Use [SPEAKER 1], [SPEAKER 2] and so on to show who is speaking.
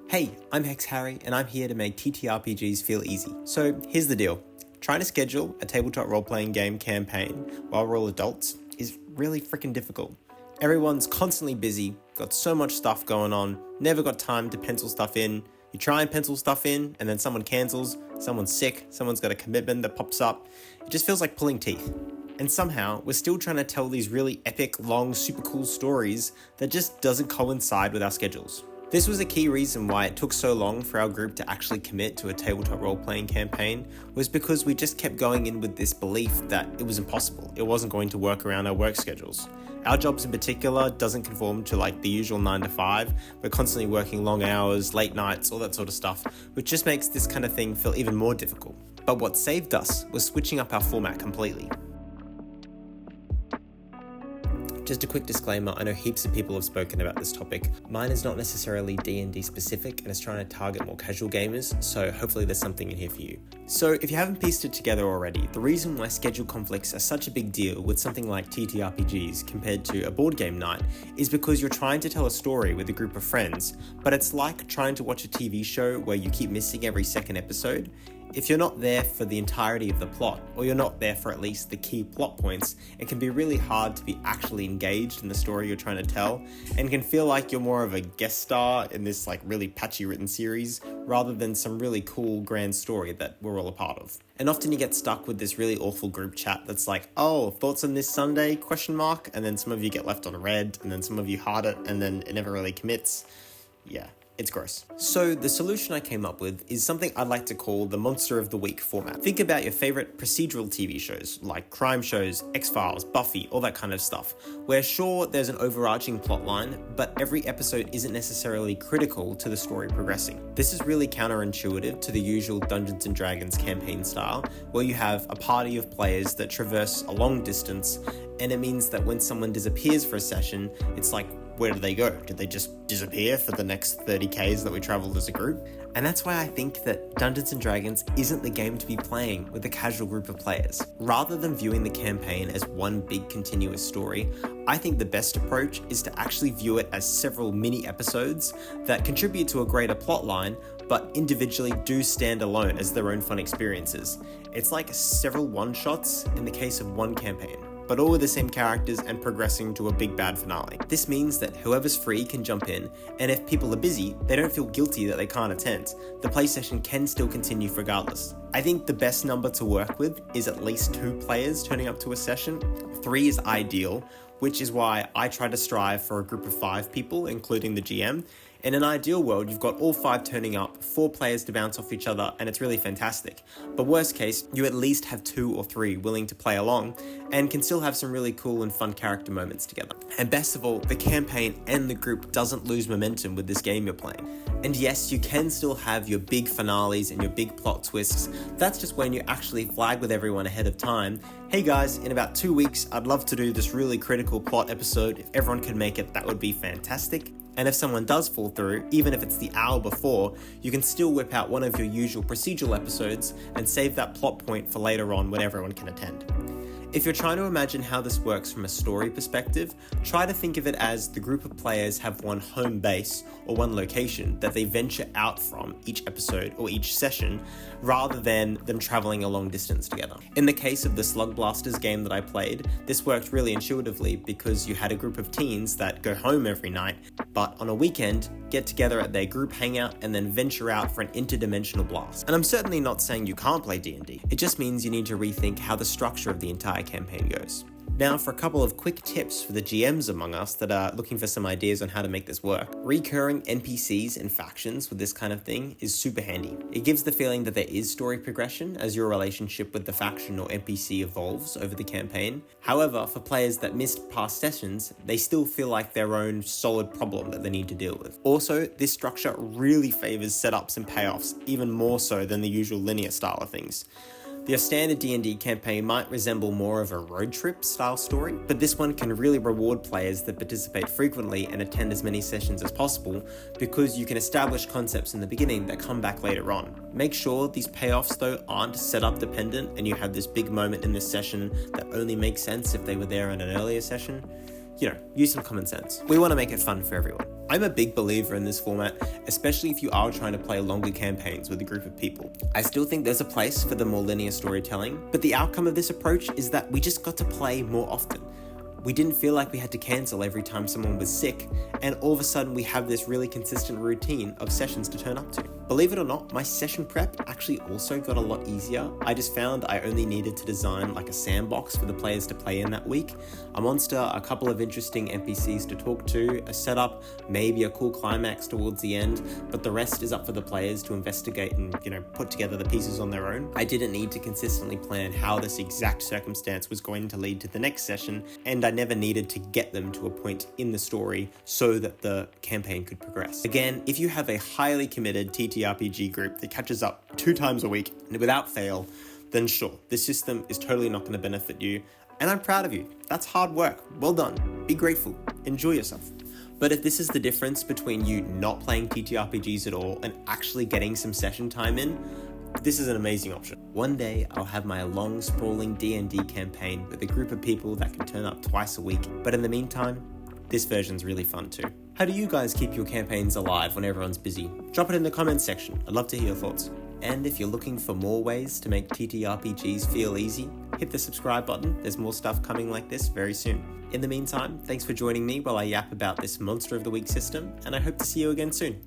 [SPEAKER 1] Hey, I'm Hex Harry, and I'm here to make TTRPGs feel easy. So here's the deal. Trying to schedule a tabletop role-playing game campaign while we're all adults is really freaking difficult. Everyone's constantly busy, got so much stuff going on, never got time to pencil stuff in. You try and pencil stuff in, and then someone cancels, someone's sick, someone's got a commitment that pops up. It just feels like pulling teeth. And somehow, we're still trying to tell these really epic, long, super cool stories that just doesn't coincide with our schedules. This was a key reason why it took so long for our group to actually commit to a tabletop role-playing campaign, was because we just kept going in with this belief that it was impossible. It wasn't going to work around our work schedules. Our jobs in particular doesn't conform to like the usual 9 to 5. We're constantly working long hours, late nights, all that sort of stuff, which just makes this kind of thing feel even more difficult. But what saved us was switching up our format completely. Just a quick disclaimer, I know heaps of people have spoken about this topic. Mine is not necessarily D&D specific and is trying to target more casual gamers, so hopefully there's something in here for you. So if you haven't pieced it together already, the reason why schedule conflicts are such a big deal with something like TTRPGs compared to a board game night is because you're trying to tell a story with a group of friends, but it's like trying to watch a TV show where you keep missing every second episode. If you're not there for the entirety of the plot, or you're not there for at least the key plot points, it can be really hard to be actually engaged in the story you're trying to tell, and can feel like you're more of a guest star in this like really patchy written series, rather than some really cool grand story that we're all a part of. And often you get stuck with this really awful group chat that's like, oh, thoughts on this Sunday, ? And then some of you get left on red, and then some of you heart it, and then it never really commits. Yeah. It's gross. So the solution I came up with is something I'd like to call the Monster of the Week format. Think about your favorite procedural TV shows, like crime shows, X-Files, Buffy, all that kind of stuff, where sure, there's an overarching plotline, but every episode isn't necessarily critical to the story progressing. This is really counterintuitive to the usual Dungeons & Dragons campaign style, where you have a party of players that traverse a long distance, and it means that when someone disappears for a session, it's like, where did they go? Did they just disappear for the next 30 Ks that we traveled as a group? And that's why I think that Dungeons & Dragons isn't the game to be playing with a casual group of players. Rather than viewing the campaign as one big continuous story, I think the best approach is to actually view it as several mini episodes that contribute to a greater plotline, but individually do stand alone as their own fun experiences. It's like several one-shots in the case of one campaign, but all with the same characters and progressing to a big bad finale. This means that whoever's free can jump in, and if people are busy, they don't feel guilty that they can't attend. The play session can still continue regardless. I think the best number to work with is at least 2 players turning up to a session. 3 is ideal, which is why I try to strive for a group of 5 people, including the GM. In an ideal world, you've got all 5 turning up, 4 players to bounce off each other, and it's really fantastic. But worst case, you at least have 2 or 3 willing to play along, and can still have some really cool and fun character moments together. And best of all, the campaign and the group doesn't lose momentum with this game you're playing. And yes, you can still have your big finales and your big plot twists. That's just when you actually flag with everyone ahead of time, hey guys, in about 2 weeks, I'd love to do this really critical plot episode. If everyone could make it, that would be fantastic. And if someone does fall through, even if it's the hour before, you can still whip out one of your usual procedural episodes and save that plot point for later on when everyone can attend. If you're trying to imagine how this works from a story perspective, try to think of it as the group of players have one home base or one location that they venture out from each episode or each session, rather than them traveling a long distance together. In the case of the Slug Blasters game that I played, this worked really intuitively because you had a group of teens that go home every night, but on a weekend, get together at their group hangout and then venture out for an interdimensional blast. And I'm certainly not saying you can't play D&D, it just means you need to rethink how the structure of the entire campaign goes. Now for a couple of quick tips for the GMs among us that are looking for some ideas on how to make this work. Recurring NPCs and factions with this kind of thing is super handy. It gives the feeling that there is story progression as your relationship with the faction or NPC evolves over the campaign. However, for players that missed past sessions, they still feel like their own solid problem that they need to deal with. Also, this structure really favors setups and payoffs, even more so than the usual linear style of things. Your standard D&D campaign might resemble more of a road trip style story, but this one can really reward players that participate frequently and attend as many sessions as possible, because you can establish concepts in the beginning that come back later on. Make sure these payoffs though aren't setup dependent and you have this big moment in this session that only makes sense if they were there in an earlier session. Use some common sense. We want to make it fun for everyone. I'm a big believer in this format, especially if you are trying to play longer campaigns with a group of people. I still think there's a place for the more linear storytelling, but the outcome of this approach is that we just got to play more often. We didn't feel like we had to cancel every time someone was sick, and all of a sudden we have this really consistent routine of sessions to turn up to. Believe it or not, my session prep actually also got a lot easier. I just found I only needed to design like a sandbox for the players to play in that week, a monster, a couple of interesting NPCs to talk to, a setup, maybe a cool climax towards the end, but the rest is up for the players to investigate and, put together the pieces on their own. I didn't need to consistently plan how this exact circumstance was going to lead to the next session, and I never needed to get them to a point in the story so that the campaign could progress. Again, if you have a highly committed TTRPG group that catches up 2 times a week and without fail, then sure, this system is totally not going to benefit you, and I'm proud of you. That's hard work. Well done. Be grateful. Enjoy yourself. But if this is the difference between you not playing TTRPGs at all and actually getting some session time in, this is an amazing option. One day I'll have my long, sprawling D&D campaign with a group of people that can turn up twice a week. But in the meantime, this version's really fun too. How do you guys keep your campaigns alive when everyone's busy? Drop it in the comments section. I'd love to hear your thoughts. And if you're looking for more ways to make TTRPGs feel easy, hit the subscribe button. There's more stuff coming like this very soon. In the meantime, thanks for joining me while I yap about this Monster of the Week system, and I hope to see you again soon.